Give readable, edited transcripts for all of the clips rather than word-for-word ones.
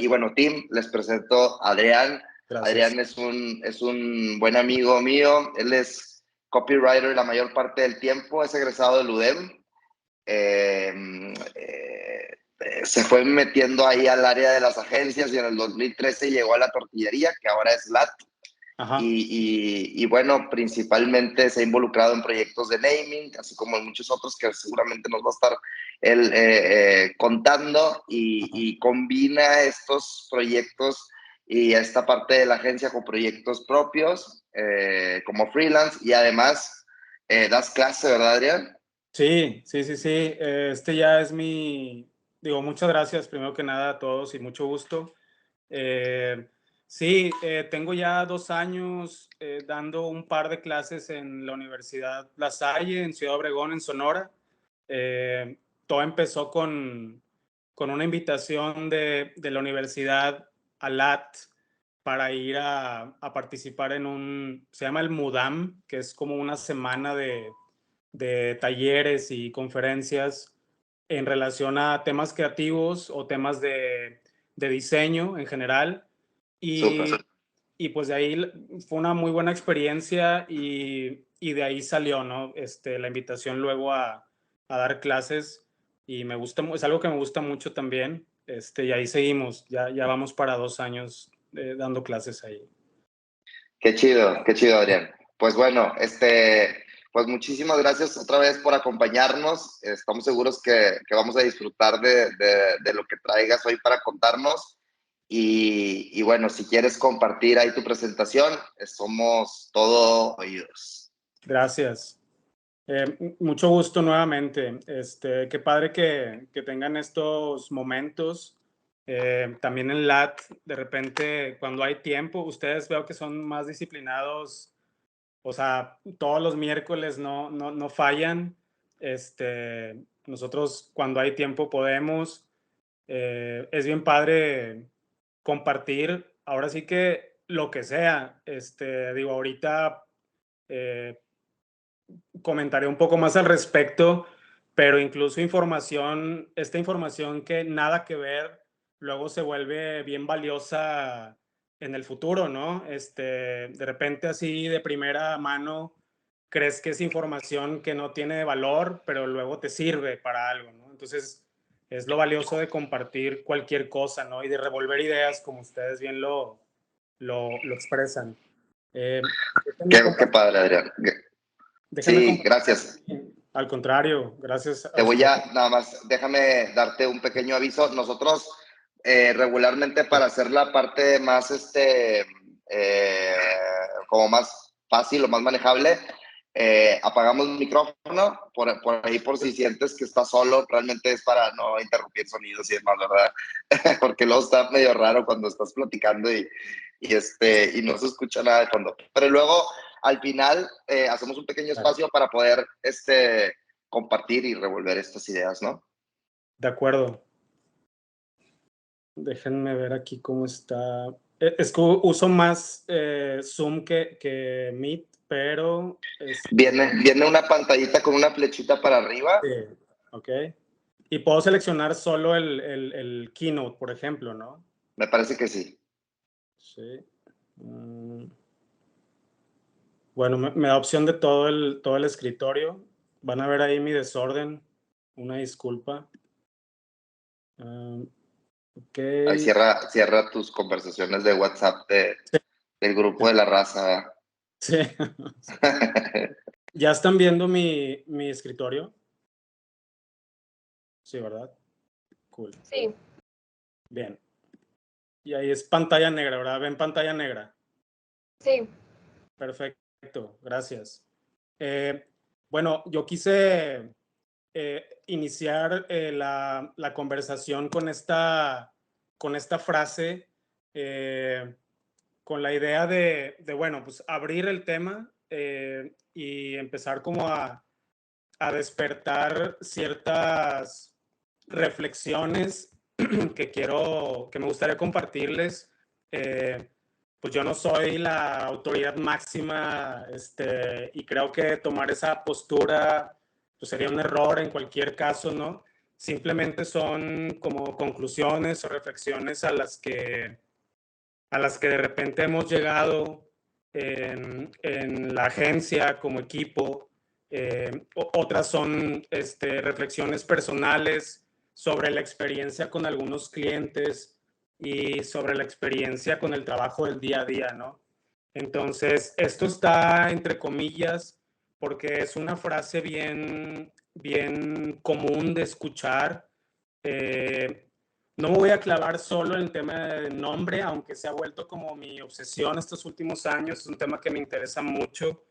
Y bueno, Tim, les presento a Adrián. Gracias. Adrián es un buen amigo mío. Él es copywriter la mayor parte del tiempo. Es egresado del UDEM. Se fue metiendo ahí al área de las agencias y en el 2013 llegó a la tortillería, que ahora es LAT. Y bueno, principalmente se ha involucrado en proyectos de naming, así como en muchos otros que seguramente nos va a estar él contando, y combina estos proyectos y esta parte de la agencia con proyectos propios como freelance, y además das clase, ¿verdad, Adrián? Sí. Este ya es muchas gracias primero que nada a todos y mucho gusto. Tengo ya 2 años dando un par de clases en la Universidad La Salle, en Ciudad Obregón, en Sonora. Todo empezó con una invitación de la universidad a LAT para ir a participar se llama el MUDAM, que es como una semana de talleres y conferencias en relación a temas creativos o temas de diseño en general. Y pues de ahí fue una muy buena experiencia y de ahí salió, ¿no? La invitación luego a dar clases, y me gusta, es algo que me gusta mucho también. Y ahí seguimos, ya vamos para 2 años dando clases ahí. Qué chido, Adrián. Pues bueno, pues muchísimas gracias otra vez por acompañarnos. Estamos seguros que vamos a disfrutar de lo que traigas hoy para contarnos. Y bueno, si quieres compartir ahí tu presentación, somos todo oídos. Gracias. Mucho gusto nuevamente. Qué padre que tengan estos momentos. También en LAT, de repente, cuando hay tiempo, ustedes veo que son más disciplinados. O sea, todos los miércoles no fallan. Nosotros cuando hay tiempo podemos. Es bien padre compartir. Ahora sí que lo que sea. Ahorita comentaré un poco más al respecto, pero incluso esta información que nada que ver, luego se vuelve bien valiosa en el futuro, ¿no? De repente así de primera mano crees que es información que no tiene valor, pero luego te sirve para algo, ¿no? Entonces es lo valioso de compartir cualquier cosa, ¿no? Y de revolver ideas como ustedes bien lo expresan. Qué padre, Adrián. Sí, gracias. Al contrario, gracias a Te voy usted. nada más, déjame darte un pequeño aviso. Nosotros regularmente, para hacer la parte más, como más fácil o más manejable, apagamos el micrófono, por ahí, por si sientes que estás solo. Realmente es para no interrumpir sonidos y demás, ¿verdad? Porque luego está medio raro cuando estás platicando y no se escucha nada de fondo. Pero luego, al final, hacemos un pequeño espacio para poder, compartir y revolver estas ideas, ¿no? De acuerdo. Déjenme ver aquí cómo está. Es que uso más Zoom que Meet, pero... Viene una pantallita con una flechita para arriba. Sí, ok. Y puedo seleccionar solo el Keynote, por ejemplo, ¿no? Me parece que sí. Sí. Bueno, me da opción de todo el escritorio. Van a ver ahí mi desorden. Una disculpa. Okay. Ahí cierra tus conversaciones de WhatsApp del grupo de la raza. Sí. ¿Ya están viendo mi escritorio? Sí, ¿verdad? Cool. Sí. Bien. Y ahí es pantalla negra, ¿verdad? ¿Ven pantalla negra? Sí. Perfecto, gracias. Bueno, yo quise iniciar la conversación con esta frase, con la idea de bueno, pues abrir el tema y empezar como a despertar ciertas reflexiones que me gustaría compartirles. Pues yo no soy la autoridad máxima, y creo que tomar esa postura pues sería un error en cualquier caso, ¿no? simplemente son como conclusiones o reflexiones a las que de repente hemos llegado en la agencia como equipo. Otras son reflexiones personales sobre la experiencia con algunos clientes y sobre la experiencia con el trabajo del día a día, ¿no? Entonces, esto está entre comillas porque es una frase bien, bien común de escuchar. No me voy a clavar solo en el tema de nombre, aunque se ha vuelto como mi obsesión estos últimos años. Es un tema que me interesa mucho,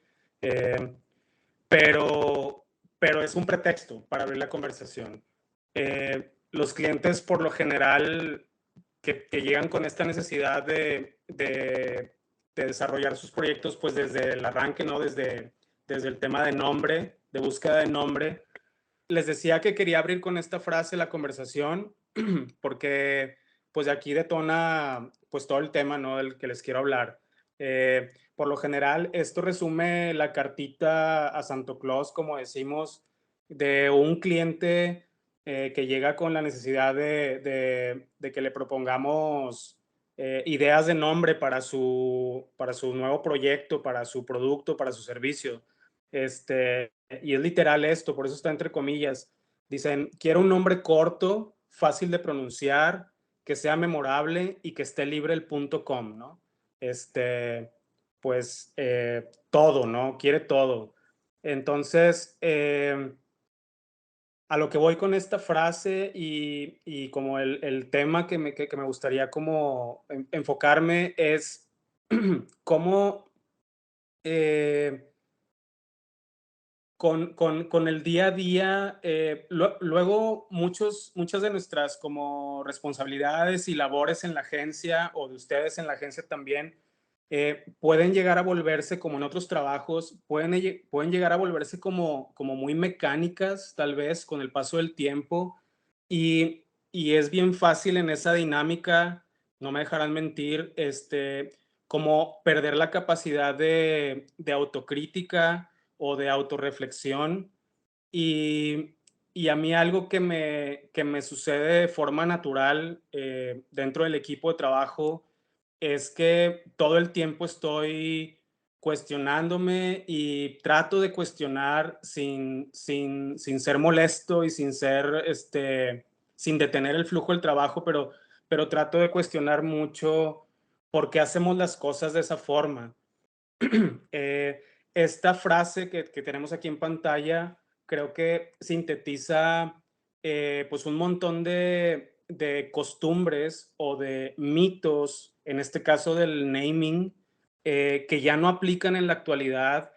pero es un pretexto para abrir la conversación. Los clientes, por lo general, que llegan con esta necesidad de desarrollar sus proyectos, pues desde el arranque, ¿no? Desde el tema de nombre, de búsqueda de nombre. Les decía que quería abrir con esta frase la conversación porque pues de aquí detona pues todo el tema, ¿no? Del que les quiero hablar. Por lo general, esto resume la cartita a Santo Claus, como decimos, de un cliente que llega con la necesidad de que le propongamos ideas de nombre para su nuevo proyecto, para su producto, para su servicio. Y es literal esto, por eso está entre comillas. Dicen, quiero un nombre corto, fácil de pronunciar, que sea memorable y que esté libre el .com, ¿no? Pues todo, ¿no? Quiere todo. Entonces, a lo que voy con esta frase y como el tema que me gustaría como enfocarme es cómo con el día a día, luego muchas de nuestras como responsabilidades y labores en la agencia o de ustedes en la agencia también pueden llegar a volverse como en otros trabajos, pueden llegar a volverse como muy mecánicas tal vez con el paso del tiempo y es bien fácil en esa dinámica, no me dejarán mentir, como perder la capacidad de autocrítica o de autorreflexión. Y, a mí algo que me sucede de forma natural dentro del equipo de trabajo es que todo el tiempo estoy cuestionándome y trato de cuestionar sin ser molesto y sin detener el flujo del trabajo, pero trato de cuestionar mucho por qué hacemos las cosas de esa forma. Esta frase que tenemos aquí en pantalla creo que sintetiza pues un montón de costumbres o de mitos, en este caso del naming, que ya no aplican en la actualidad,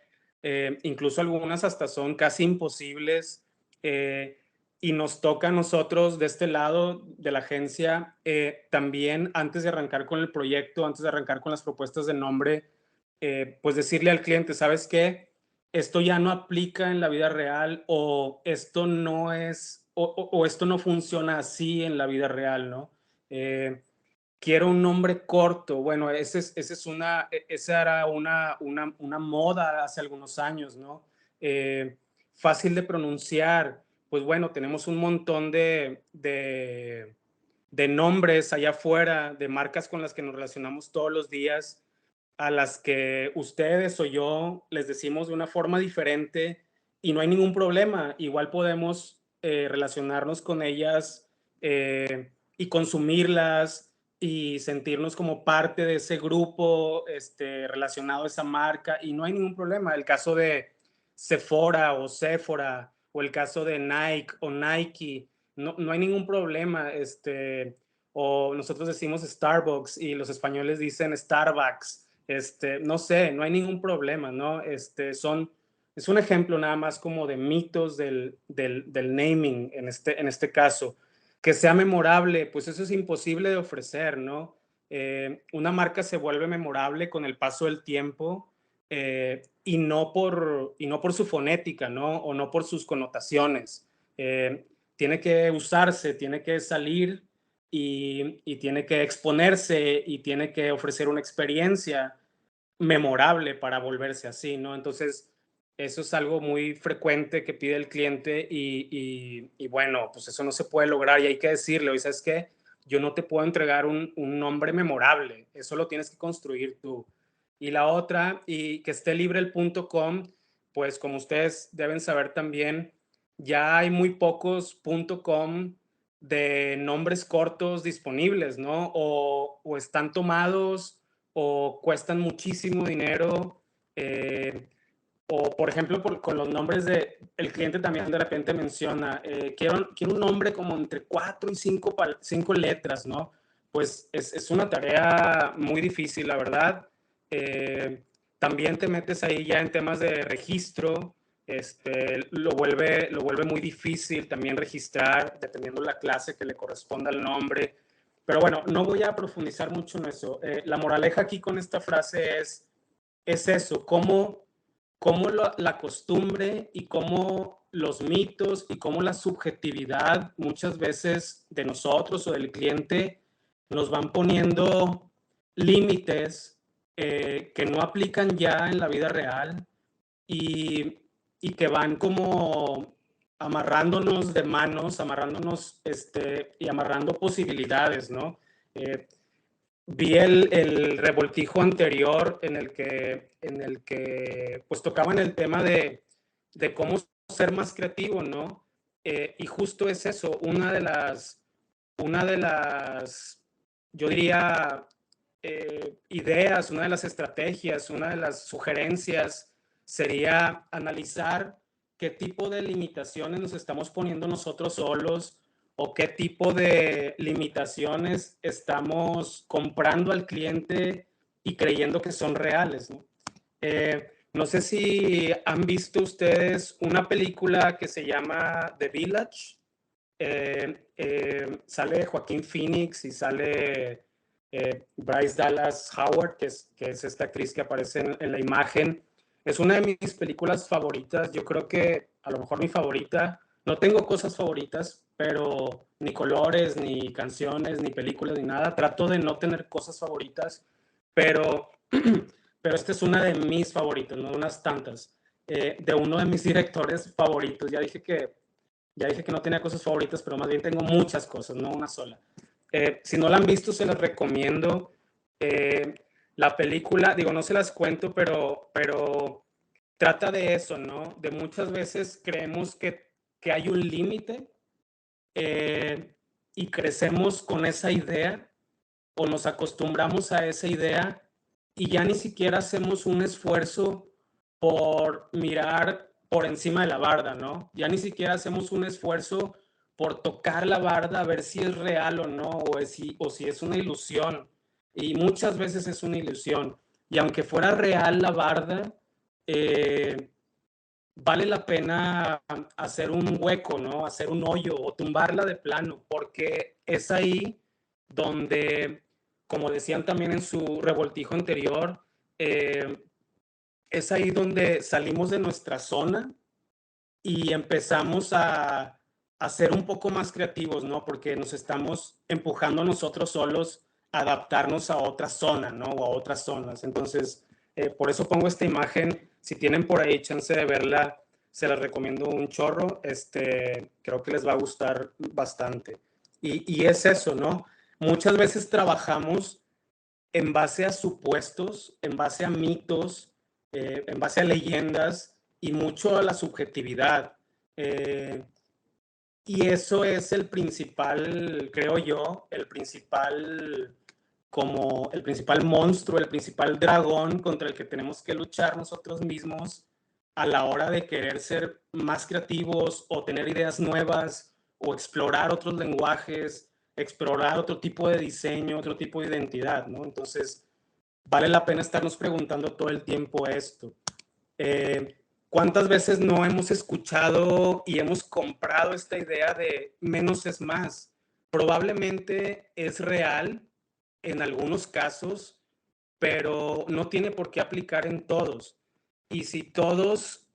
incluso algunas hasta son casi imposibles, y nos toca a nosotros de este lado de la agencia también antes de arrancar con el proyecto, antes de arrancar con las propuestas de nombre, pues decirle al cliente, ¿sabes qué? Esto ya no aplica en la vida real o esto no es, o esto no funciona así en la vida real, ¿no? Quiero un nombre corto. Bueno, esa era una moda hace algunos años, ¿no? Fácil de pronunciar. Pues bueno, tenemos un montón de nombres allá afuera, de marcas con las que nos relacionamos todos los días, a las que ustedes o yo les decimos de una forma diferente y no hay ningún problema. Igual podemos relacionarnos con ellas y consumirlas y sentirnos como parte de ese grupo relacionado a esa marca y no hay ningún problema. El caso de Sephora o Sephora o el caso de Nike o Nike, no hay ningún problema. O nosotros decimos Starbucks y los españoles dicen Starbucks. No sé, no hay ningún problema, ¿no? Es un ejemplo nada más como de mitos del naming en este caso. Que sea memorable, pues eso es imposible de ofrecer, ¿no? Una marca se vuelve memorable con el paso del tiempo y no por su fonética, ¿no? O no por sus connotaciones. Tiene que usarse, tiene que salir y tiene que exponerse y tiene que ofrecer una experiencia memorable para volverse así, ¿no? Entonces, Eso es algo muy frecuente que pide el cliente y bueno, pues eso no se puede lograr y hay que decirle, oye, ¿sabes qué? Yo no te puedo entregar un nombre memorable, eso lo tienes que construir tú. Y la otra, y que esté libre el .com, pues como ustedes deben saber también, ya hay muy pocos .com de nombres cortos disponibles, ¿no? O están tomados o cuestan muchísimo dinero. O, por ejemplo, con los nombres de... El cliente también de repente menciona, quiero un nombre como entre 4 y 5 letras, ¿no? Pues es una tarea muy difícil, la verdad. También te metes ahí ya en temas de registro, lo vuelve muy difícil también registrar, dependiendo de la clase que le corresponda al nombre. Pero bueno, no voy a profundizar mucho en eso. La moraleja aquí con esta frase es eso, cómo la costumbre y cómo los mitos y cómo la subjetividad muchas veces de nosotros o del cliente nos van poniendo límites que no aplican ya en la vida real y que van como amarrándonos de manos, amarrándonos y amarrando posibilidades, ¿no? Vi el revoltijo anterior en el que pues tocaban el tema de cómo ser más creativo, ¿no? Y justo es eso, una de las yo diría, ideas, una de las estrategias, una de las sugerencias sería analizar qué tipo de limitaciones nos estamos poniendo nosotros solos o qué tipo de limitaciones estamos comprando al cliente y creyendo que son reales, ¿no? No sé si han visto ustedes una película que se llama The Village. Sale Joaquín Phoenix y sale Bryce Dallas Howard, que es esta actriz que aparece en la imagen. Es una de mis películas favoritas. Yo creo que a lo mejor mi favorita. No tengo cosas favoritas, pero ni colores, ni canciones, ni películas, ni nada. Trato de no tener cosas favoritas, pero, pero esta es una de mis favoritas, no unas tantas. De uno de mis directores favoritos. Ya dije que no tenía cosas favoritas, pero más bien tengo muchas cosas, no una sola. Si no la han visto, se las recomiendo. Eh, la película, digo, no se las cuento, pero trata de eso, ¿no? De muchas veces creemos que hay un límite y crecemos con esa idea o nos acostumbramos a esa idea y ya ni siquiera hacemos un esfuerzo por mirar por encima de la barda, ¿no? Ya ni siquiera hacemos un esfuerzo por tocar la barda a ver si es real o no, o si es una ilusión. Y muchas veces es una ilusión. Y aunque fuera real la barda, vale la pena hacer un hueco, ¿no? Hacer un hoyo o tumbarla de plano, porque es ahí donde, como decían también en su revoltijo anterior, es ahí donde salimos de nuestra zona y empezamos a ser un poco más creativos, ¿no? Porque nos estamos empujando nosotros solos a adaptarnos a otra zona, ¿no? O a otras zonas. Entonces, por eso pongo esta imagen. Si tienen por ahí chance de verla, se las recomiendo un chorro. Creo que les va a gustar bastante. Y es eso, ¿no? Muchas veces trabajamos en base a supuestos, en base a mitos, en base a leyendas y mucho a la subjetividad. Eh, y eso es el principal, creo yo, el principal monstruo, el principal dragón contra el que tenemos que luchar nosotros mismos a la hora de querer ser más creativos o tener ideas nuevas o explorar otros lenguajes, explorar otro tipo de diseño, otro tipo de identidad, ¿no? Entonces, vale la pena estarnos preguntando todo el tiempo esto. ¿Cuántas veces no hemos escuchado y hemos comprado esta idea de menos es más? Probablemente es real en algunos casos, pero no tiene por qué aplicar en todos. Y si todos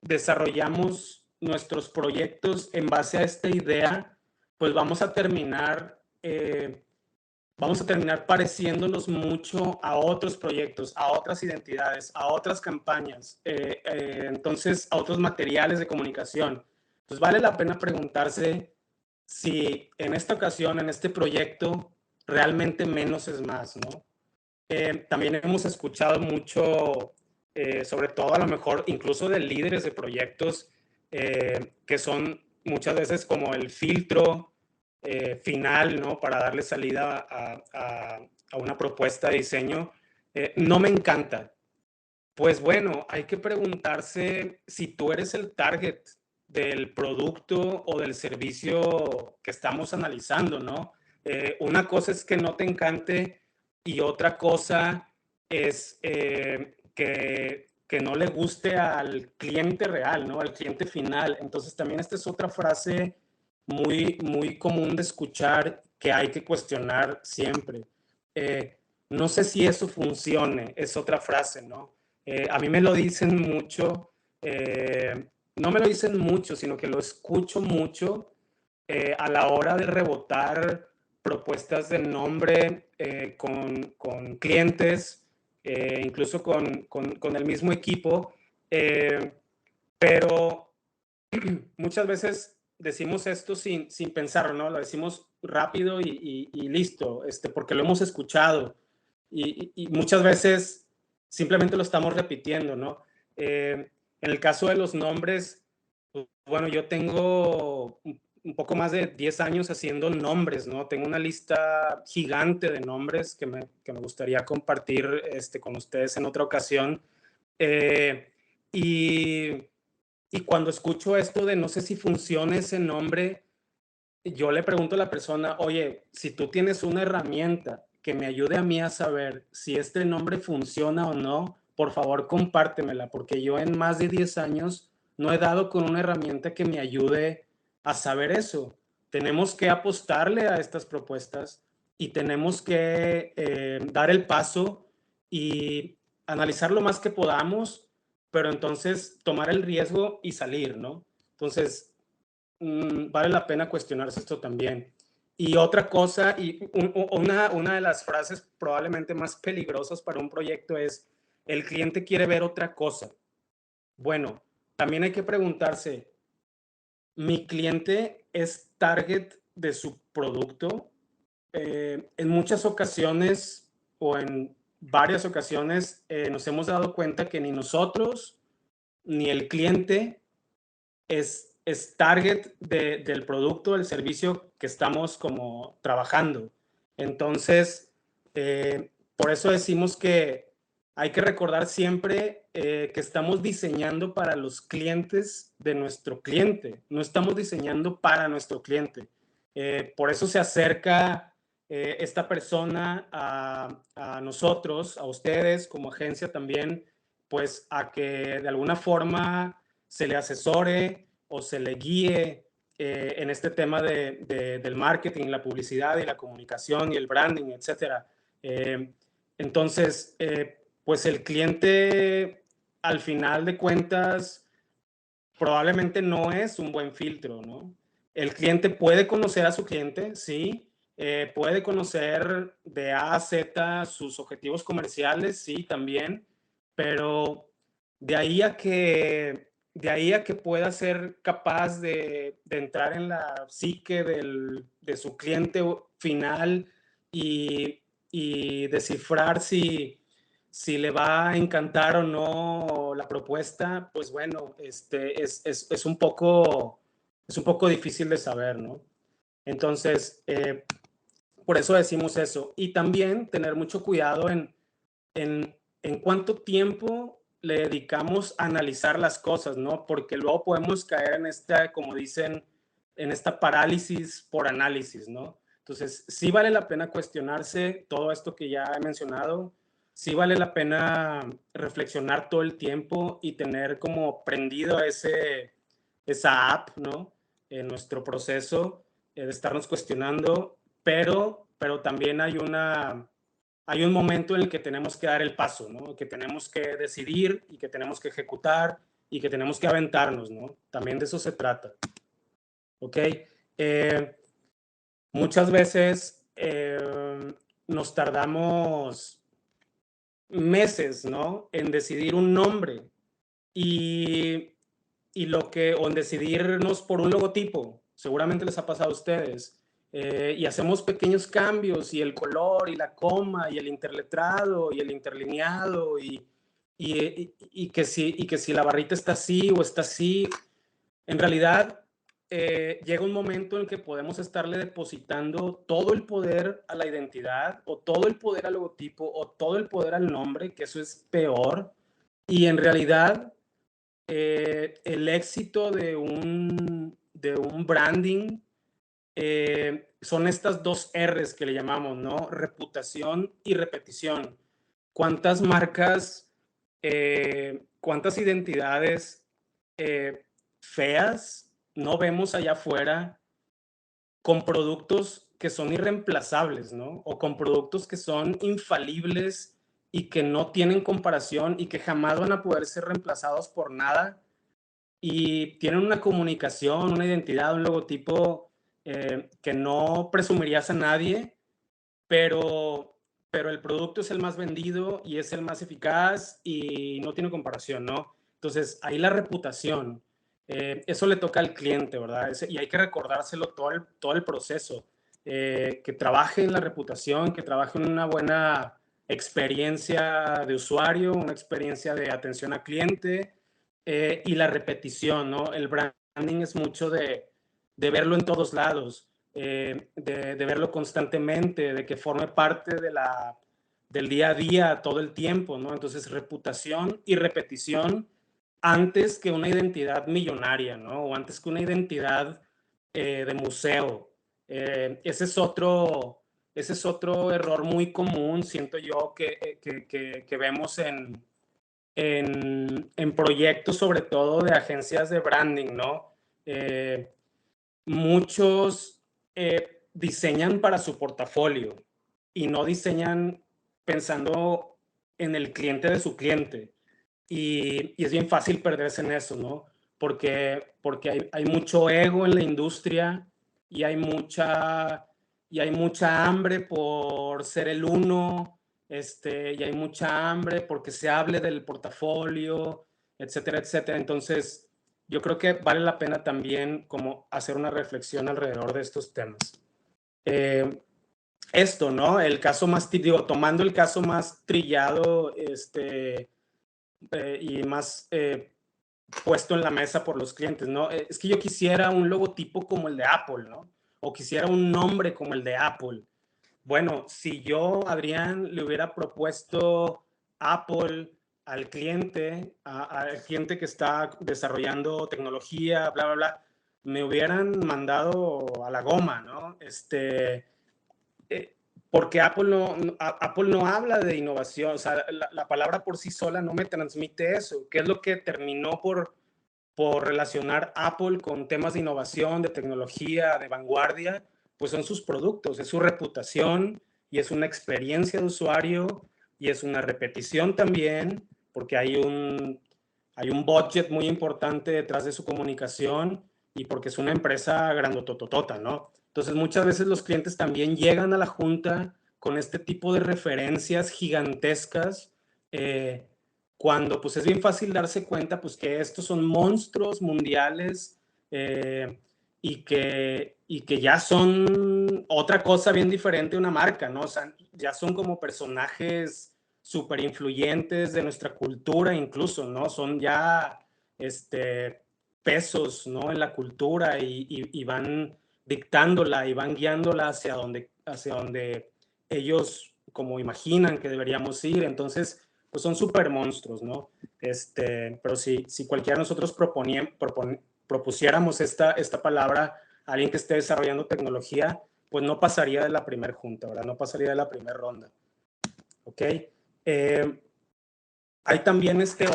desarrollamos nuestros proyectos en base a esta idea, pues vamos a terminar vamos a terminar pareciéndonos mucho a otros proyectos, a otras identidades, a otras campañas, entonces a otros materiales de comunicación. Entonces vale la pena preguntarse si en esta ocasión, en este proyecto, realmente menos es más, ¿no? También hemos escuchado mucho, sobre todo a lo mejor incluso de líderes de proyectos, que son muchas veces como el filtro final, ¿no? Para darle salida a una propuesta de diseño. No me encanta. Pues bueno, hay que preguntarse si tú eres el target del producto o del servicio que estamos analizando, ¿no? Una cosa es que no te encante y otra cosa es que no le guste al cliente real, ¿no? Al cliente final. Entonces también esta es otra frase muy común de escuchar que hay que cuestionar siempre. No sé si eso funcione, es otra frase, ¿no? A mí me lo dicen mucho, no me lo dicen mucho, sino que lo escucho mucho a la hora de rebotar propuestas de nombre con clientes, incluso con el mismo equipo, pero muchas veces decimos esto sin pensarlo, ¿no? Lo decimos rápido y listo, porque lo hemos escuchado y muchas veces simplemente lo estamos repitiendo, ¿no? En el caso de los nombres, pues, bueno, yo tengo un poco más de 10 años haciendo nombres, ¿no? Tengo una lista gigante de nombres que me gustaría compartir con ustedes en otra ocasión. Y y cuando escucho esto de no sé si funciona ese nombre, yo le pregunto a la persona, oye, si tú tienes una herramienta que me ayude a mí a saber si este nombre funciona o no, por favor compártemela, porque yo en más de 10 años no he dado con una herramienta que me ayude a saber eso. Tenemos que apostarle a estas propuestas y tenemos que dar el paso y analizar lo más que podamos, pero entonces tomar el riesgo y salir, ¿no? Entonces, vale la pena cuestionarse esto también. Y otra cosa, y una de las frases probablemente más peligrosas para un proyecto es, el cliente quiere ver otra cosa. Bueno, también hay que preguntarse, ¿mi cliente es target de su producto? En muchas ocasiones o en varias ocasiones nos hemos dado cuenta que ni nosotros ni el cliente es target del producto, del servicio que estamos como trabajando. Entonces, por eso decimos que hay que recordar siempre que estamos diseñando para los clientes de nuestro cliente, no estamos diseñando para nuestro cliente. Por eso se acerca esta persona a nosotros, a ustedes como agencia también, pues a que de alguna forma se le asesore o se le guíe en este tema del marketing, la publicidad y la comunicación y el branding, etcétera. Entonces, pues el cliente, al final de cuentas, probablemente no es un buen filtro, ¿no? El cliente puede conocer a su cliente, sí, puede conocer de A a Z sus objetivos comerciales, sí, también, pero de ahí a que pueda ser capaz de entrar en la psique de su cliente final y descifrar si le va a encantar o no la propuesta, pues bueno, es un poco difícil de saber, ¿no? Entonces, por eso decimos eso. Y también tener mucho cuidado en cuánto tiempo le dedicamos a analizar las cosas, ¿no? Porque luego podemos caer en esta, como dicen, en esta parálisis por análisis, ¿no? Entonces, sí vale la pena cuestionarse todo esto que ya he mencionado, sí vale la pena reflexionar todo el tiempo y tener como prendido esa app, ¿no? En nuestro proceso de estarnos cuestionando, pero también hay un momento en el que tenemos que dar el paso, ¿no? Que tenemos que decidir y que tenemos que ejecutar y que tenemos que aventarnos, ¿no? También de eso se trata. ¿Ok? Muchas veces nos tardamos meses, ¿no? En decidir un nombre y o en decidirnos por un logotipo. Seguramente les ha pasado a ustedes. Y hacemos pequeños cambios y el color y la coma y el interletrado y el interlineado y que si la barrita está así o está así. En realidad, llega un momento en el que podemos estarle depositando todo el poder a la identidad o todo el poder al logotipo o todo el poder al nombre, que eso es peor. Y en realidad, el éxito de un branding son estas dos R's que le llamamos, ¿no? Reputación y repetición. ¿Cuántas marcas, cuántas identidades feas no vemos allá afuera con productos que son irreemplazables, ¿no? O con productos que son infalibles y que no tienen comparación y que jamás van a poder ser reemplazados por nada y tienen una comunicación, una identidad, un logotipo que no presumirías a nadie, pero el producto es el más vendido y es el más eficaz y no tiene comparación, ¿no? Entonces, ahí la reputación, eso le toca al cliente, ¿verdad? Y hay que recordárselo todo el proceso, que trabaje en la reputación, que trabaje en una buena experiencia de usuario, una experiencia de atención al cliente y la repetición, ¿no? El branding es mucho de verlo en todos lados. De verlo constantemente, de que forme parte del día a día todo el tiempo, ¿no? Entonces, reputación y repetición antes que una identidad millonaria, ¿no? O antes que una identidad de museo. Ese es otro error muy común, siento yo, que vemos en proyectos, sobre todo de agencias de branding, ¿no? Muchos diseñan para su portafolio y no diseñan pensando en el cliente de su cliente. Y es bien fácil perderse en eso, ¿no? Porque hay mucho ego en la industria y y hay mucha hambre por ser el uno, y hay mucha hambre porque se hable del portafolio, etcétera, etcétera. Entonces, yo creo que vale la pena también como hacer una reflexión alrededor de estos temas. Esto, ¿no? El caso más, digo, tomando el caso más trillado y más puesto en la mesa por los clientes, ¿no? Es que yo quisiera un logotipo como el de Apple, ¿no? O quisiera un nombre como el de Apple. Bueno, si yo, Adrián, le hubiera propuesto Apple al cliente que está desarrollando tecnología, bla, bla, bla, me hubieran mandado a la goma, ¿no? Porque Apple no habla de innovación, o sea, la palabra por sí sola no me transmite eso. ¿Qué es lo que terminó por relacionar Apple con temas de innovación, de tecnología, de vanguardia? Pues son sus productos, es su reputación y es una experiencia de usuario y es una repetición también, porque hay un budget muy importante detrás de su comunicación y porque es una empresa grandotototota, ¿no? Entonces, muchas veces los clientes también llegan a la junta con este tipo de referencias gigantescas, cuando pues es bien fácil darse cuenta pues que estos son monstruos mundiales y que ya son otra cosa bien diferente de una marca, ¿no? O sea, ya son como personajes súper influyentes de nuestra cultura incluso, ¿no? Son ya pesos, ¿no? En la cultura y van dictándola y van guiándola hacia donde ellos como imaginan que deberíamos ir. Entonces, pues son súper monstruos, ¿no? Pero si cualquiera de nosotros propusiéramos esta palabra a alguien que esté desarrollando tecnología, pues no pasaría de la primera junta, ¿verdad? No pasaría de la primera ronda. ¿Ok? Hay también este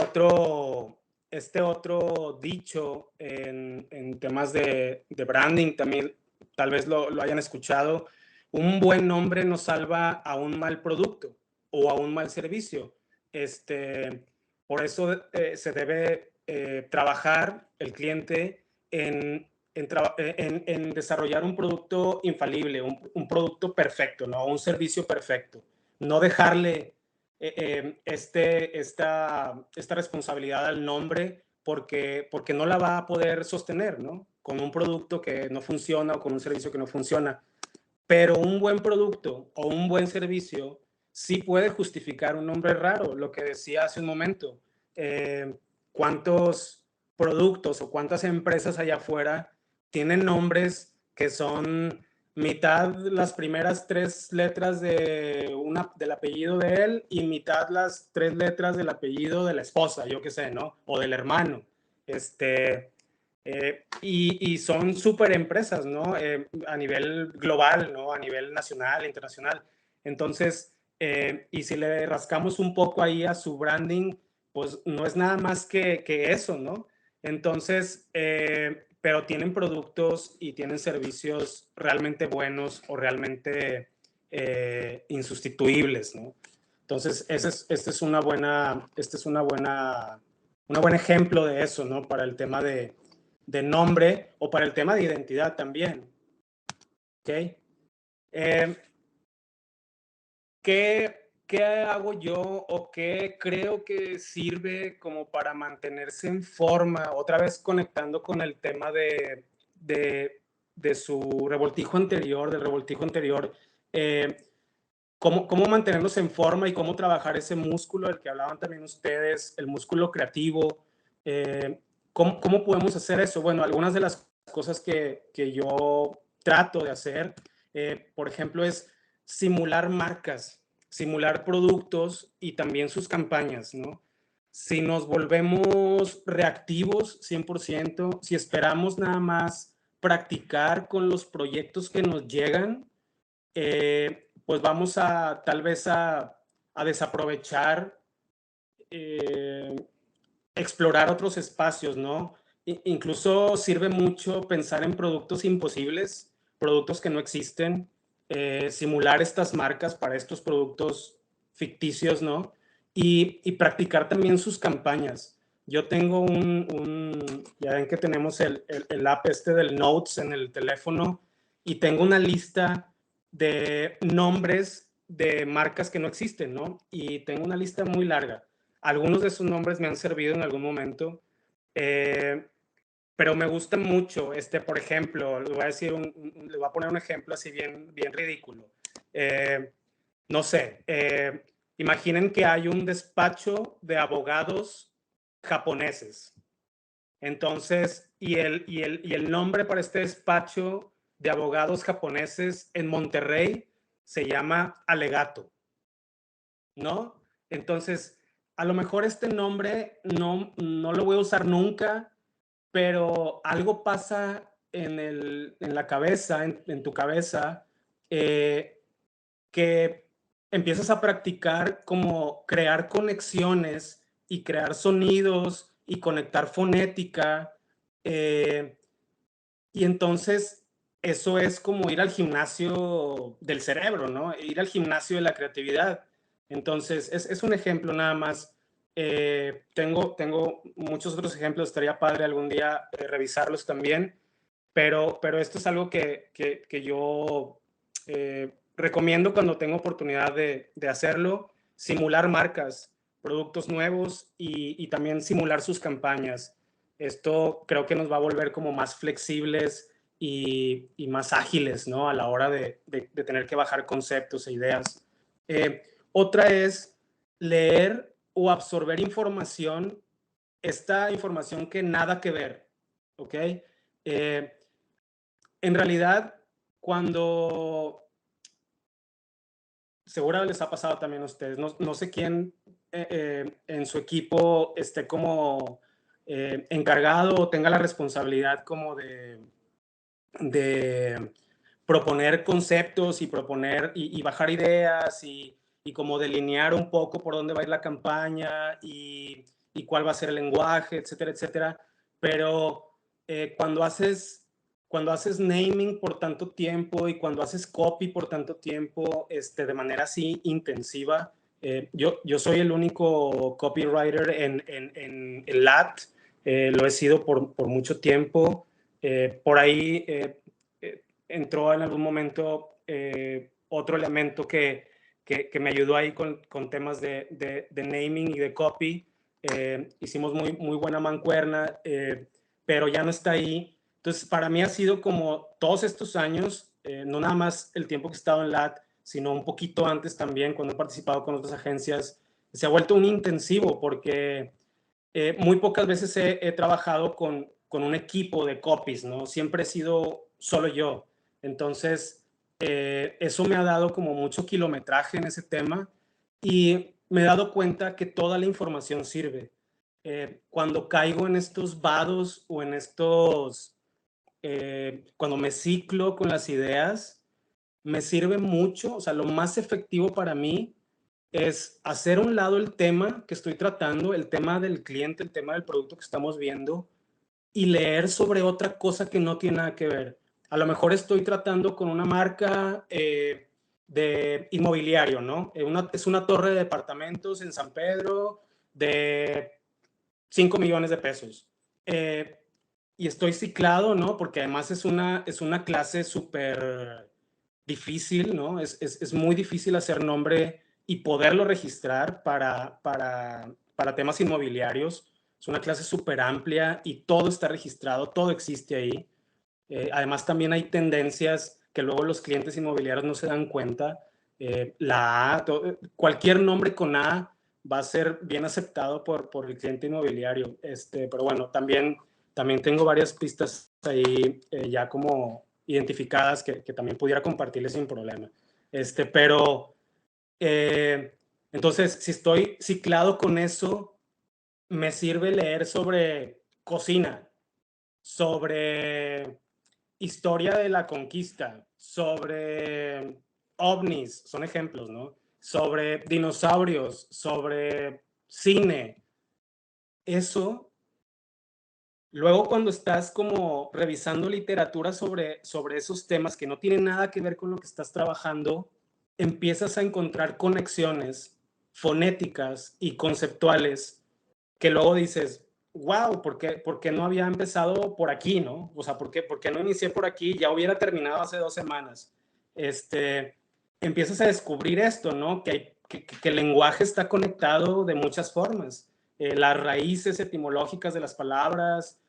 otro dicho en temas de branding, también tal vez lo hayan escuchado. Un buen nombre no salva a un mal producto o a un mal servicio. Por eso se debe trabajar el cliente en en desarrollar un producto infalible, un producto perfecto, ¿no? Un servicio perfecto. No dejarle esta responsabilidad al nombre porque no la va a poder sostener, ¿no? Con un producto que no funciona o con un servicio que no funciona. Pero un buen producto o un buen servicio sí puede justificar un nombre raro, lo que decía hace un momento. ¿Cuántos productos o cuántas empresas allá afuera tienen nombres que son mitad las primeras 3 letras del apellido de él y mitad las 3 letras del apellido de la esposa, yo qué sé, ¿no? O del hermano. Y son súper empresas, ¿no? A nivel global, ¿no? A nivel nacional, internacional. Entonces, y si le rascamos un poco ahí a su branding, pues no es nada más que eso, ¿no? Entonces, pero tienen productos y tienen servicios realmente buenos o realmente insustituibles, ¿no? Entonces, este es un buen ejemplo de eso, ¿no? Para el tema de nombre o para el tema de identidad también. ¿Ok? ¿Qué hago yo o qué creo que sirve como para mantenerse en forma? Otra vez conectando con el tema de su revoltijo anterior, del revoltijo anterior. ¿Cómo mantenernos en forma y cómo trabajar ese músculo del que hablaban también ustedes, el músculo creativo? ¿Cómo podemos hacer eso? Bueno, algunas de las cosas que yo trato de hacer, por ejemplo, es simular marcas, simular productos y también sus campañas, ¿no? Si nos volvemos reactivos 100%, si esperamos nada más practicar con los proyectos que nos llegan, pues vamos a tal vez a desaprovechar, explorar otros espacios, ¿no? Incluso sirve mucho pensar en productos imposibles, productos que no existen, simular estas marcas para estos productos ficticios, ¿no? Y practicar también sus campañas. Yo tengo ya ven que tenemos el app del Notes en el teléfono y tengo una lista de nombres de marcas que no existen, ¿no? Y tengo una lista muy larga. Algunos de esos nombres me han servido en algún momento, pero me gusta mucho, por ejemplo, le voy a poner un ejemplo así bien ridículo. No sé, imaginen que hay un despacho de abogados japoneses. Entonces, y el nombre para este despacho de abogados japoneses en Monterrey se llama Alegato, ¿no? Entonces, a lo mejor este nombre no lo voy a usar nunca, pero algo pasa en la cabeza, en tu cabeza, que empiezas a practicar como crear conexiones y crear sonidos y conectar fonética. Y entonces eso es como ir al gimnasio del cerebro, ¿no? Ir al gimnasio de la creatividad. Entonces es un ejemplo nada más. Tengo muchos otros ejemplos, estaría padre algún día revisarlos también, pero esto es algo que yo recomiendo cuando tengo oportunidad de hacerlo, simular marcas, productos nuevos y también simular sus campañas. Esto creo que nos va a volver como más flexibles y más ágiles, ¿no? A la hora de tener que bajar conceptos e ideas. Otra es leer o absorber información, esta información que nada que ver, ¿ok? En realidad, cuando seguro les ha pasado también a ustedes, no sé quién en su equipo esté como encargado o tenga la responsabilidad como de proponer conceptos y proponer y bajar ideas y como delinear un poco por dónde va a ir la campaña y cuál va a ser el lenguaje, etcétera, etcétera. Pero cuando haces naming por tanto tiempo y cuando haces copy por tanto tiempo, de manera así intensiva, yo soy el único copywriter en LAT, lo he sido por mucho tiempo. Por ahí entró en algún momento otro elemento que me ayudó ahí con temas de naming y de copy. Hicimos muy buena mancuerna, pero ya no está ahí. Entonces, para mí ha sido como todos estos años, no nada más el tiempo que he estado en LAT, sino un poquito antes también, cuando he participado con otras agencias, se ha vuelto un intensivo porque muy pocas veces he trabajado con un equipo de copies, ¿no? Siempre he sido solo yo. Entonces, eso me ha dado como mucho kilometraje en ese tema y me he dado cuenta que toda la información sirve. Cuando caigo en estos vados o en estos, cuando me ciclo con las ideas, me sirve mucho, o sea, lo más efectivo para mí es hacer a un lado el tema que estoy tratando, el tema del cliente, el tema del producto que estamos viendo, y leer sobre otra cosa que no tiene nada que ver. A lo mejor estoy tratando con una marca de inmobiliario, ¿no? Es una torre de departamentos en San Pedro de 5 millones de pesos. Y estoy ciclado, ¿no? Porque además es una clase súper difícil, ¿no? Es muy difícil hacer nombre y poderlo registrar para temas inmobiliarios. Es una clase súper amplia y todo está registrado, todo existe ahí. Además, también hay tendencias que luego los clientes inmobiliarios no se dan cuenta. La A, cualquier nombre con A va a ser bien aceptado por el cliente inmobiliario. Pero bueno, también tengo varias pistas ahí ya como identificadas que también pudiera compartirles sin problema. Pero entonces, si estoy ciclado con eso, me sirve leer sobre cocina, sobre historia de la conquista, sobre ovnis, son ejemplos, ¿no? Sobre dinosaurios, sobre cine. Eso, luego cuando estás como revisando literatura sobre esos temas que no tienen nada que ver con lo que estás trabajando, empiezas a encontrar conexiones fonéticas y conceptuales que luego dices, wow, ¿por qué no había empezado por aquí, no? O sea, ¿por qué no inicié por aquí? Ya hubiera terminado hace 2 semanas. Empiezas a descubrir esto, ¿no? Que el lenguaje está conectado de muchas formas. Las raíces etimológicas de las palabras,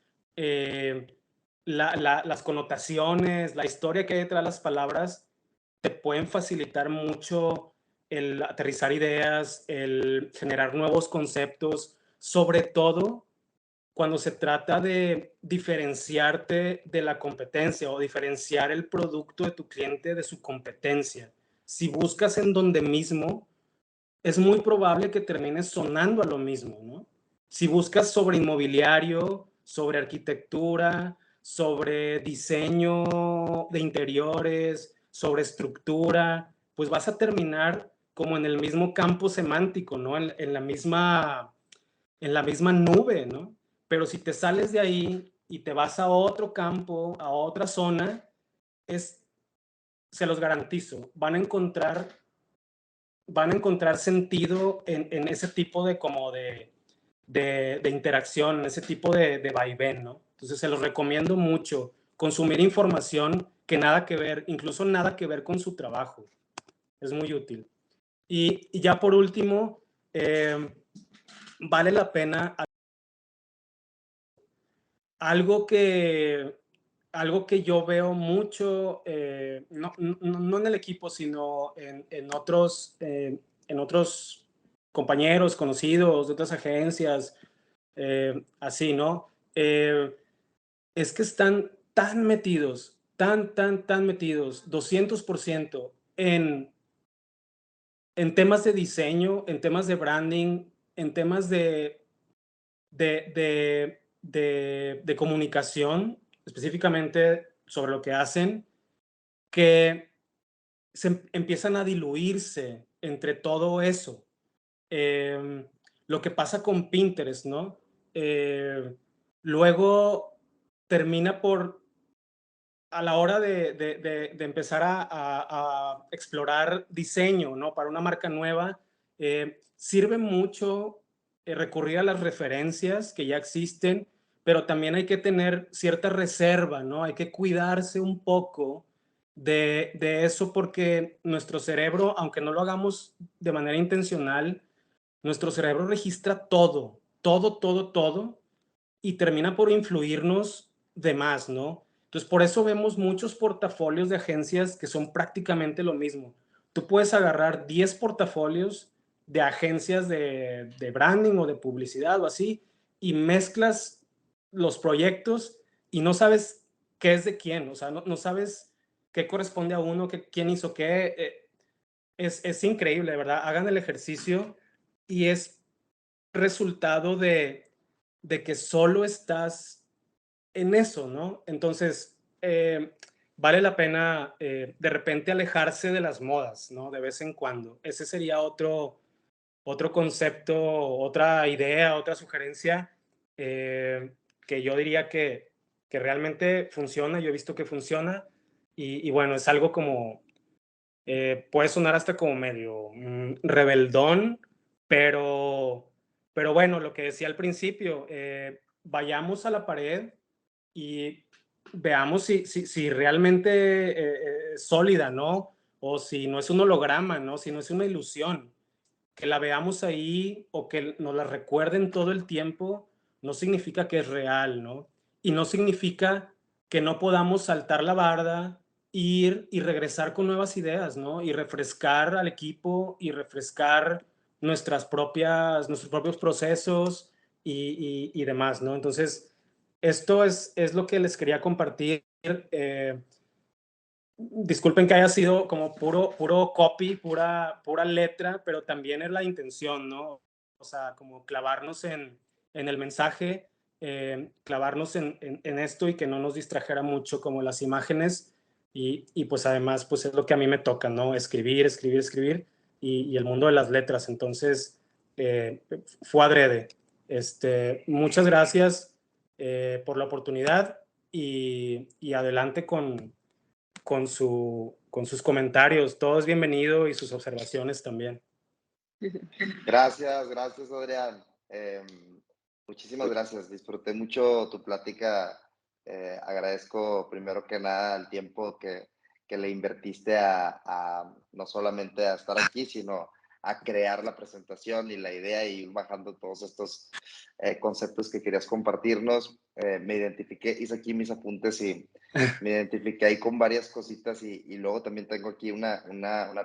las connotaciones, la historia que hay detrás de las palabras, te pueden facilitar mucho el aterrizar ideas, el generar nuevos conceptos, sobre todo cuando se trata de diferenciarte de la competencia o diferenciar el producto de tu cliente de su competencia. Si buscas en donde mismo, es muy probable que termines sonando a lo mismo, ¿no? Si buscas sobre inmobiliario, sobre arquitectura, sobre diseño de interiores, sobre estructura, pues vas a terminar como en el mismo campo semántico, ¿no? En la misma nube, ¿no? Pero si te sales de ahí y te vas a otro campo, a otra zona, se los garantizo, van a encontrar sentido en ese tipo de como de interacción, en ese tipo de vaivén, ¿no? Entonces se los recomiendo mucho, consumir información que nada que ver, incluso nada que ver con su trabajo. Es muy útil. Y ya por último, vale la pena algo que yo veo mucho, no en el equipo, sino en otros compañeros, conocidos de otras agencias, así, ¿no? Es que están tan metidos, tan metidos, 200% en temas de diseño, en temas de branding, en temas de comunicación, específicamente sobre lo que hacen, que empiezan a diluirse entre todo eso. Lo que pasa con Pinterest, ¿no? Luego termina por, a la hora de empezar a explorar diseño, ¿no? Para una marca nueva, sirve mucho recurrir a las referencias que ya existen, pero también hay que tener cierta reserva, ¿no? Hay que cuidarse un poco de eso porque nuestro cerebro, aunque no lo hagamos de manera intencional, nuestro cerebro registra todo, todo, todo, todo, y termina por influirnos de más, ¿no? Entonces, por eso vemos muchos portafolios de agencias que son prácticamente lo mismo. Tú puedes agarrar 10 portafolios de agencias de branding o de publicidad o así, y mezclas los proyectos y no sabes qué es de quién, o sea, no sabes qué corresponde a uno, quién hizo qué. Es increíble, de verdad. Hagan el ejercicio y es resultado de que solo estás en eso, ¿no? Entonces, vale la pena de repente alejarse de las modas, ¿no? De vez en cuando. Ese sería otro concepto, otra idea, otra sugerencia que yo diría que realmente funciona. Yo he visto que funciona y bueno, es algo como, puede sonar hasta como medio rebeldón, pero, pero bueno, lo que decía al principio, vayamos a la pared y veamos si realmente es sólida, ¿no? O si no es un holograma, ¿no? Si no es una ilusión. Que la veamos ahí o que nos la recuerden todo el tiempo, no significa que es real, ¿no? Y no significa que no podamos saltar la barda, ir y regresar con nuevas ideas, ¿no? Y refrescar al equipo y refrescar nuestros propios procesos y demás, ¿no? Entonces, esto es lo que les quería compartir. Disculpen que haya sido como puro copy, pura letra, pero también es la intención, ¿no? O sea, como clavarnos en el mensaje, clavarnos en esto y que no nos distrajera mucho como las imágenes y pues además pues es lo que a mí me toca, ¿no? Escribir, escribir, escribir y el mundo de las letras. Entonces, fue adrede. Muchas gracias por la oportunidad y adelante con sus comentarios. Todo es bienvenido y sus observaciones también. Gracias, gracias, Adrián. Muchísimas gracias. Disfruté mucho tu plática. Agradezco primero que nada el tiempo que le invertiste a no solamente a estar aquí, sino a crear la presentación y la idea y ir bajando todos estos conceptos que querías compartirnos. Me identifiqué, hice aquí mis apuntes y me identifiqué ahí con varias cositas y luego también tengo aquí una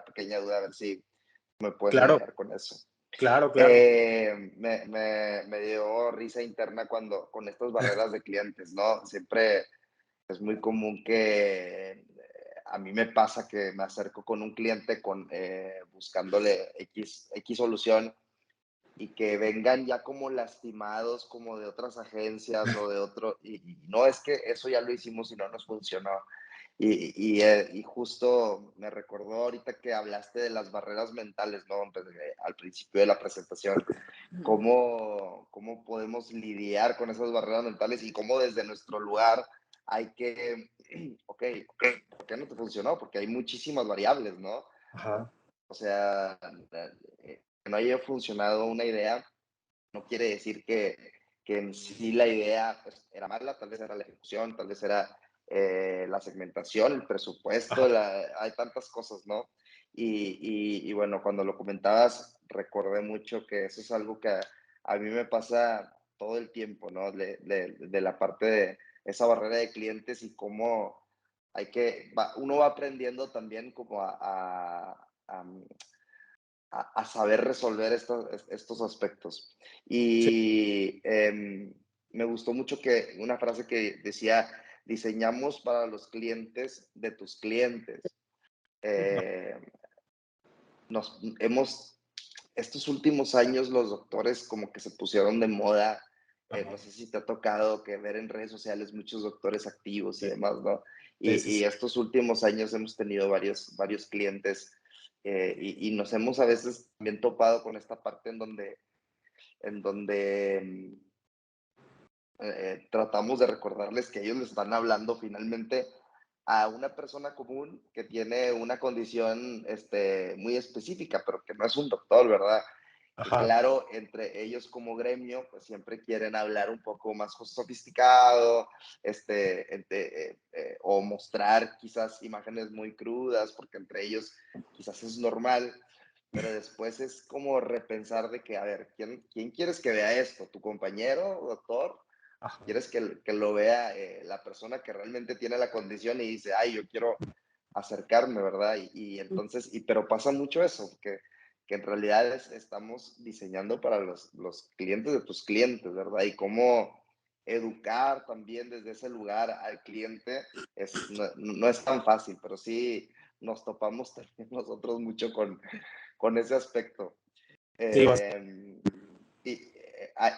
pequeña duda, a ver si me puedes Claro, ayudar con eso. claro, claro. Me dio risa interna con estas barreras de clientes, ¿no? Siempre es muy común que a mí me pasa que me acerco con un cliente buscándole X solución y que vengan ya como lastimados como de otras agencias o de otro, y no es que eso ya lo hicimos y no nos funcionó. Y justo me recordó ahorita que hablaste de las barreras mentales, ¿no? Pues, al principio de la presentación, cómo podemos lidiar con esas barreras mentales y cómo desde nuestro lugar hay que, ok, ¿por qué no te funcionó? Porque hay muchísimas variables, ¿no? Ajá. O sea, que no haya funcionado una idea no quiere decir que en sí la idea pues, era mala, tal vez era la ejecución, tal vez era la segmentación, el presupuesto, hay tantas cosas, ¿no? Y bueno, cuando lo comentabas, recordé mucho que eso es algo que a mí me pasa todo el tiempo, ¿no? De la parte de esa barrera de clientes y cómo uno va aprendiendo también como a saber resolver estos aspectos. Sí. Y me gustó mucho que una frase que decía, diseñamos para los clientes de tus clientes. Eh, estos últimos años los doctores como que se pusieron de moda. No sé si te ha tocado que ver en redes sociales muchos doctores activos y Sí, demás, ¿no? sí, sí, Y sí. estos últimos años hemos tenido varios clientes y nos hemos a veces también topado con esta parte en donde tratamos de recordarles que ellos les están hablando finalmente a una persona común que tiene una condición muy específica, pero que no es un doctor, ¿verdad? Y claro, entre ellos como gremio, pues siempre quieren hablar un poco más sofisticado, o mostrar quizás imágenes muy crudas, porque entre ellos quizás es normal, pero después es como repensar de que, a ver, ¿quién quieres que vea esto? ¿Tu compañero, doctor? ¿Quieres que lo vea la persona que realmente tiene la condición y dice, ay, yo quiero acercarme, ¿verdad? Y entonces, pero pasa mucho eso, que en realidad estamos diseñando para los clientes de tus clientes, ¿verdad? Y cómo educar también desde ese lugar al cliente no es tan fácil, pero sí nos topamos también nosotros mucho con ese aspecto. Sí,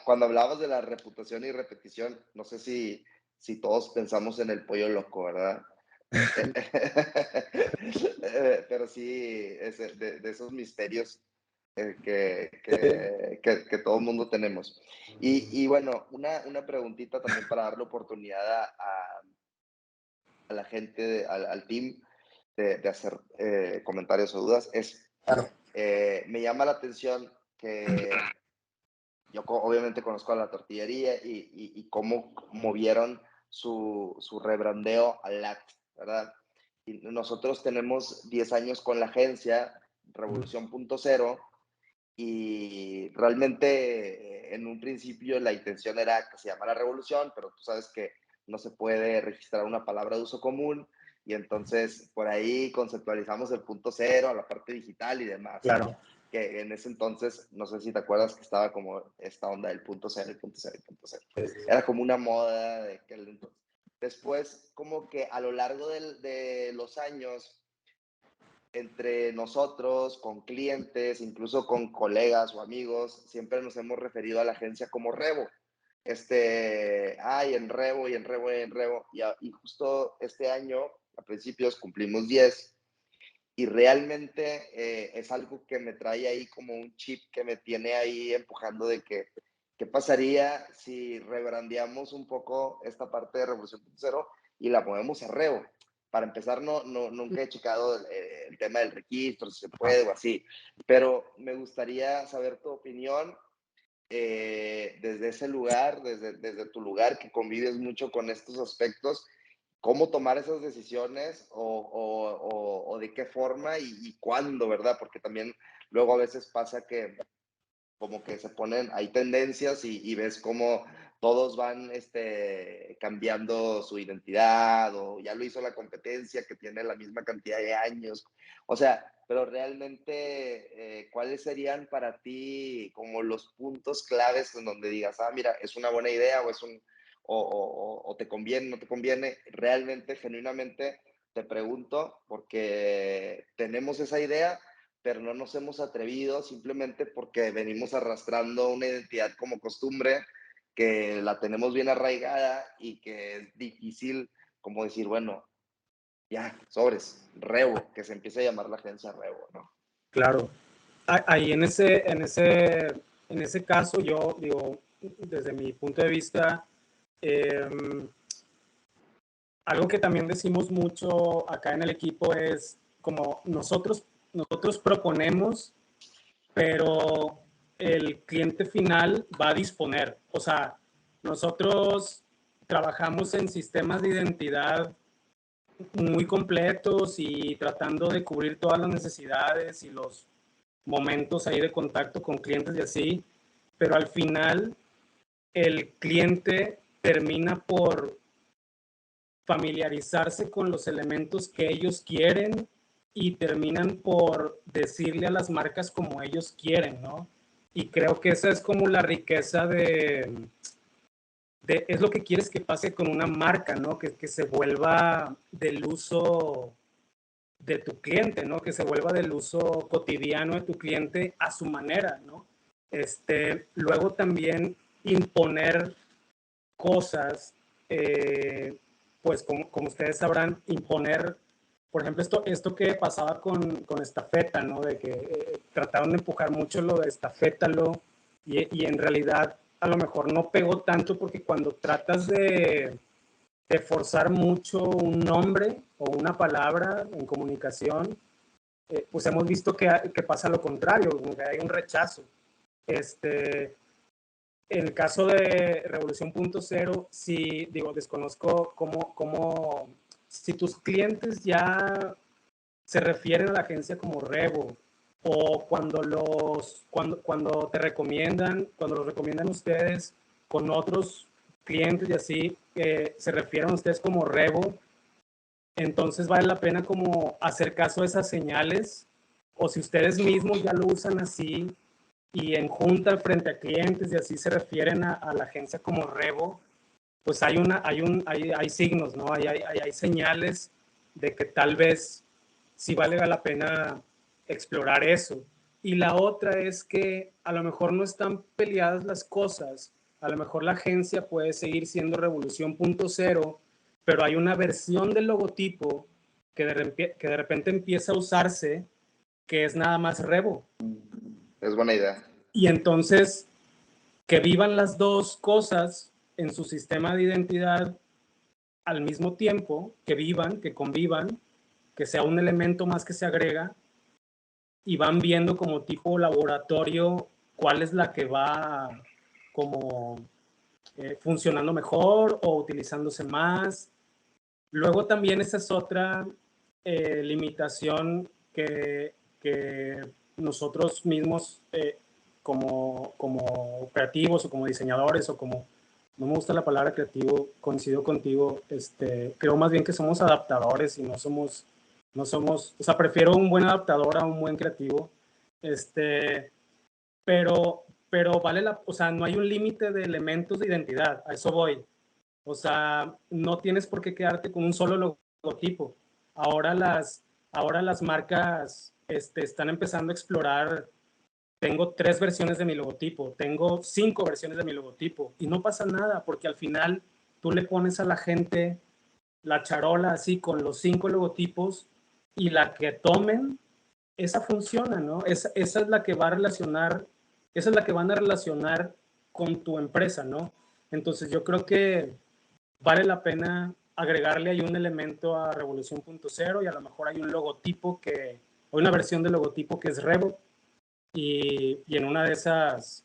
Cuando hablabas de la reputación y repetición, no sé si todos pensamos en el pollo loco, ¿verdad? Pero sí, es de esos misterios que todo el mundo tenemos. Y bueno, una preguntita también para darle oportunidad a la gente, al team, de hacer comentarios o dudas, Claro. Me llama la atención que yo obviamente conozco a la tortillería y cómo movieron su rebrandeo al LAT, ¿verdad? Y nosotros tenemos 10 años con la agencia Revolución.0 y realmente en un principio la intención era que se llamara Revolución, pero tú sabes que no se puede registrar una palabra de uso común y entonces por ahí conceptualizamos el punto cero, la parte digital y demás. claro. Que en ese entonces, no sé si te acuerdas que estaba como esta onda del punto cero, el punto cero, el punto cero. Era como una moda de aquel entonces. Después, como que a lo largo de los años, entre nosotros, con clientes, incluso con colegas o amigos, siempre nos hemos referido a la agencia como Revo. En Revo, y en Revo, y en Revo. Y justo este año, a principios, cumplimos 10 y realmente es algo que me trae ahí como un chip que me tiene ahí empujando de que, ¿qué pasaría si rebrandeamos un poco esta parte de Revolución.0 y la movemos a Revo? Para empezar, nunca he checado el tema del registro, si se puede o así, pero me gustaría saber tu opinión desde ese lugar, desde tu lugar que convives mucho con estos aspectos, cómo tomar esas decisiones o de qué forma y cuándo, ¿verdad? Porque también luego a veces pasa que como que se ponen, hay tendencias y ves cómo todos van cambiando su identidad o ya lo hizo la competencia que tiene la misma cantidad de años. O sea, pero realmente, ¿cuáles serían para ti como los puntos claves en donde digas, mira, es una buena idea o te conviene, no te conviene? Realmente, genuinamente, te pregunto porque tenemos esa idea, pero no nos hemos atrevido simplemente porque venimos arrastrando una identidad como costumbre que la tenemos bien arraigada y que es difícil como decir, bueno, ya, sobres, Revo, que se empiece a llamar la agencia Revo, ¿no? Claro. Ahí en ese caso, yo digo, desde mi punto de vista, algo que también decimos mucho acá en el equipo es como nosotros proponemos, pero el cliente final va a disponer. O sea, nosotros trabajamos en sistemas de identidad muy completos y tratando de cubrir todas las necesidades y los momentos ahí de contacto con clientes y así, pero al final el cliente termina por familiarizarse con los elementos que ellos quieren y terminan por decirle a las marcas como ellos quieren, ¿no? Y creo que esa es como la riqueza es lo que quieres que pase con una marca, ¿no? Que se vuelva del uso de tu cliente, ¿no? Que se vuelva del uso cotidiano de tu cliente a su manera, ¿no? Luego también imponer cosas, pues como ustedes sabrán, imponer, por ejemplo, esto que pasaba con Estafeta, ¿no? De que trataron de empujar mucho lo de Estafétalo y en realidad a lo mejor no pegó tanto porque cuando tratas de forzar mucho un nombre o una palabra en comunicación, pues hemos visto que pasa lo contrario, que hay un rechazo. En el caso de Revolución 0.0, sí, digo, desconozco cómo, si tus clientes ya se refieren a la agencia como Revo, o cuando te recomiendan, cuando los recomiendan ustedes con otros clientes y así, se refieren a ustedes como Revo, entonces vale la pena como hacer caso a esas señales, o si ustedes mismos ya lo usan así, y en junta frente a clientes y así se refieren a la agencia como Revo, pues hay signos, ¿no? Hay señales de que tal vez sí valga la pena explorar eso. Y la otra es que a lo mejor no están peleadas las cosas, a lo mejor la agencia puede seguir siendo Revolución 0.0, pero hay una versión del logotipo que de repente empieza a usarse que es nada más Revo. Es buena idea. Y entonces, que vivan las dos cosas en su sistema de identidad al mismo tiempo, que convivan, que sea un elemento más que se agrega, y van viendo como tipo laboratorio cuál es la que va como funcionando mejor o utilizándose más. Luego también esa es otra limitación que nosotros mismos como creativos o como diseñadores o como, no me gusta la palabra creativo, coincido contigo, creo más bien que somos adaptadores y no somos, o sea, prefiero un buen adaptador a un buen creativo, pero o sea, no hay un límite de elementos de identidad, a eso voy. O sea, no tienes por qué quedarte con un solo logotipo. Ahora las marcas están empezando a explorar. Tengo 3 versiones de mi logotipo, tengo 5 versiones de mi logotipo y no pasa nada porque al final tú le pones a la gente la charola así con los 5 logotipos y la que tomen, esa funciona, ¿no? Esa es la que va a relacionar, esa es la que van a relacionar con tu empresa, ¿no? Entonces yo creo que vale la pena agregarle ahí un elemento a Revolución 0.0 y a lo mejor hay un logotipo o una versión del logotipo que es Revo y en una de esas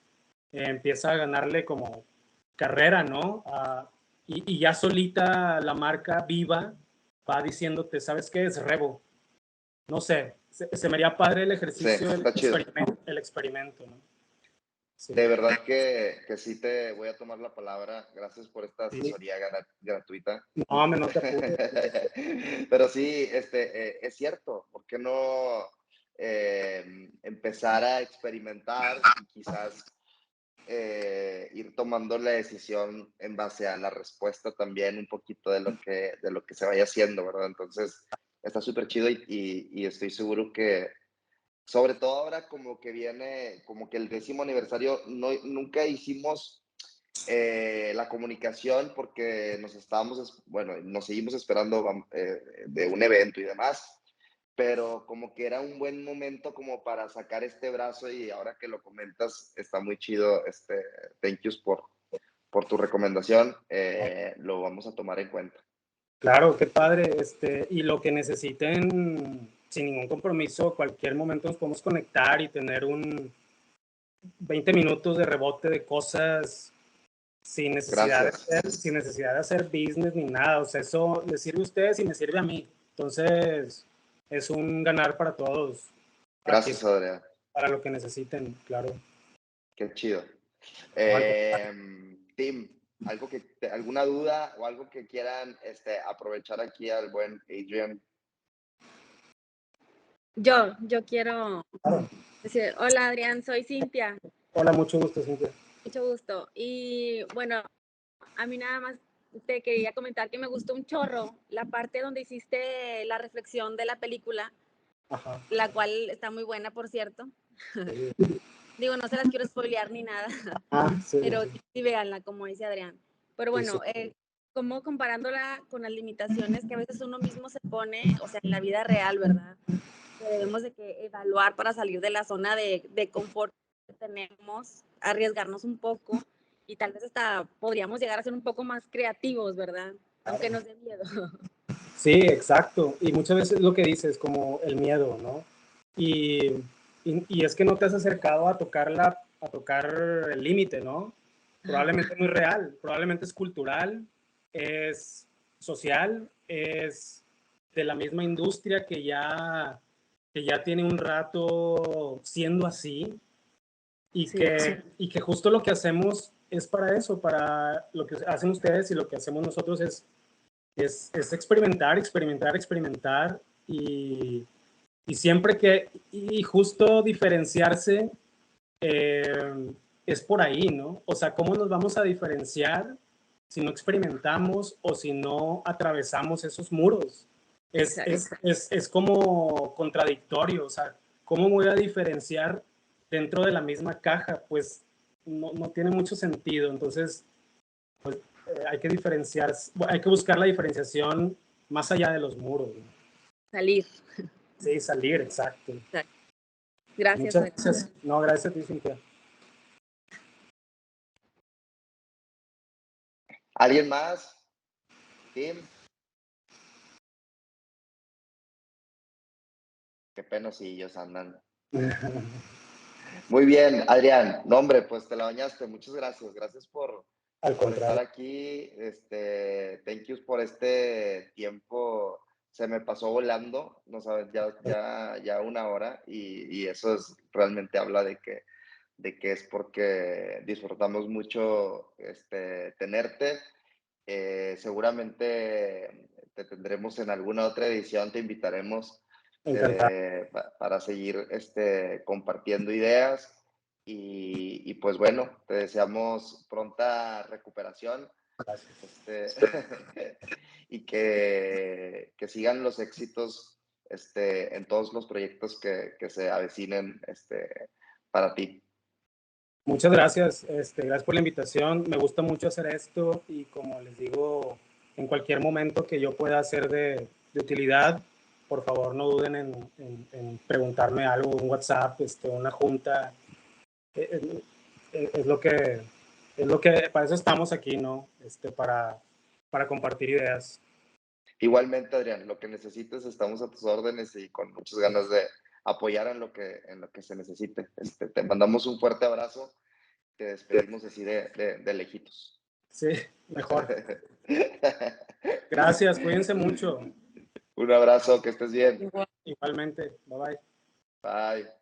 empieza a ganarle como carrera, ¿no? Y ya solita la marca viva va diciéndote, ¿sabes qué? Es Revo. No sé, se me haría padre el ejercicio, Sí, está chido. el experimento, ¿no? Sí. De verdad que sí te voy a tomar la palabra. Gracias por esta asesoría gratuita. No, no te apures. Pero sí, es cierto. ¿Por qué no empezar a experimentar y quizás ir tomando la decisión en base a la respuesta también un poquito de lo que se vaya haciendo, ¿verdad? Entonces, está súper chido y estoy seguro que sobre todo ahora como que viene, como que el 10º aniversario, nunca hicimos la comunicación porque nos seguimos esperando de un evento y demás, pero como que era un buen momento como para sacar este brazo y ahora que lo comentas está muy chido, thank yous por tu recomendación, lo vamos a tomar en cuenta. Claro, qué padre, y lo que necesiten sin ningún compromiso, cualquier momento nos podemos conectar y tener un 20 minutos de rebote de cosas sin necesidad de hacer business ni nada. O sea, eso les sirve a ustedes y me sirve a mí. Entonces, es un ganar para todos. Gracias, Adrián. Para lo que necesiten, claro. Qué chido. Tim, ¿alguna duda o algo que quieran aprovechar aquí al buen Adrian? Yo quiero decir, hola Adrián, soy Cintia. Hola, mucho gusto, Cintia. Mucho gusto. Y bueno, a mí nada más te quería comentar que me gustó un chorro la parte donde hiciste la reflexión de la película, Ajá. La cual está muy buena, por cierto. Sí. Digo, no se las quiero spoilear ni nada, sí, pero sí véanla, como dice Adrián. Pero bueno, como comparándola con las limitaciones que a veces uno mismo se pone, o sea, en la vida real, ¿verdad? Que debemos de que evaluar para salir de la zona de confort que tenemos, arriesgarnos un poco y tal vez hasta podríamos llegar a ser un poco más creativos, ¿verdad? Aunque nos dé miedo. Sí, exacto. Y muchas veces lo que dices, como el miedo, ¿no? Y es que no te has acercado a tocar tocar el límite, ¿no? Probablemente muy real, probablemente es cultural, es social, es de la misma industria que ya tiene un rato siendo así, y, sí, y que justo lo que hacemos es para eso, para lo que hacen ustedes y lo que hacemos nosotros es experimentar, y siempre y justo diferenciarse es por ahí, ¿no? O sea, ¿cómo nos vamos a diferenciar si no experimentamos o si no atravesamos esos muros? Es como contradictorio, o sea, ¿cómo voy a diferenciar dentro de la misma caja? Pues no tiene mucho sentido. Entonces, pues hay que diferenciar, hay que buscar la diferenciación más allá de los muros, ¿no? Salir. Sí, salir, exacto. Gracias. Muchas gracias. No, gracias a ti, Cintia. ¿Alguien más? ¿Tim? Qué penosillos andan. Muy bien, Adrián. No, hombre, pues te la bañaste. Muchas gracias. Gracias por estar aquí. Thank you por este tiempo. Se me pasó volando, no sabes, ya una hora, y eso es realmente habla de que es porque disfrutamos mucho tenerte. Seguramente te tendremos en alguna otra edición, te invitaremos para seguir compartiendo ideas, y pues bueno, te deseamos pronta recuperación. Y que sigan los éxitos en todos los proyectos que se avecinen para ti. Muchas gracias, gracias por la invitación. Me gusta mucho hacer esto, y como les digo, en cualquier momento que yo pueda ser de utilidad, por favor no duden en preguntarme algo, un WhatsApp, una junta. Es lo que para eso estamos aquí, ¿no? Para compartir ideas. Igualmente, Adrián, lo que necesites, estamos a tus órdenes y con muchas ganas de apoyar en lo que se necesite. Te mandamos un fuerte abrazo, te despedimos así de lejitos. Sí, mejor. Gracias, cuídense mucho. Un abrazo, que estés bien. Igualmente, bye bye. Bye.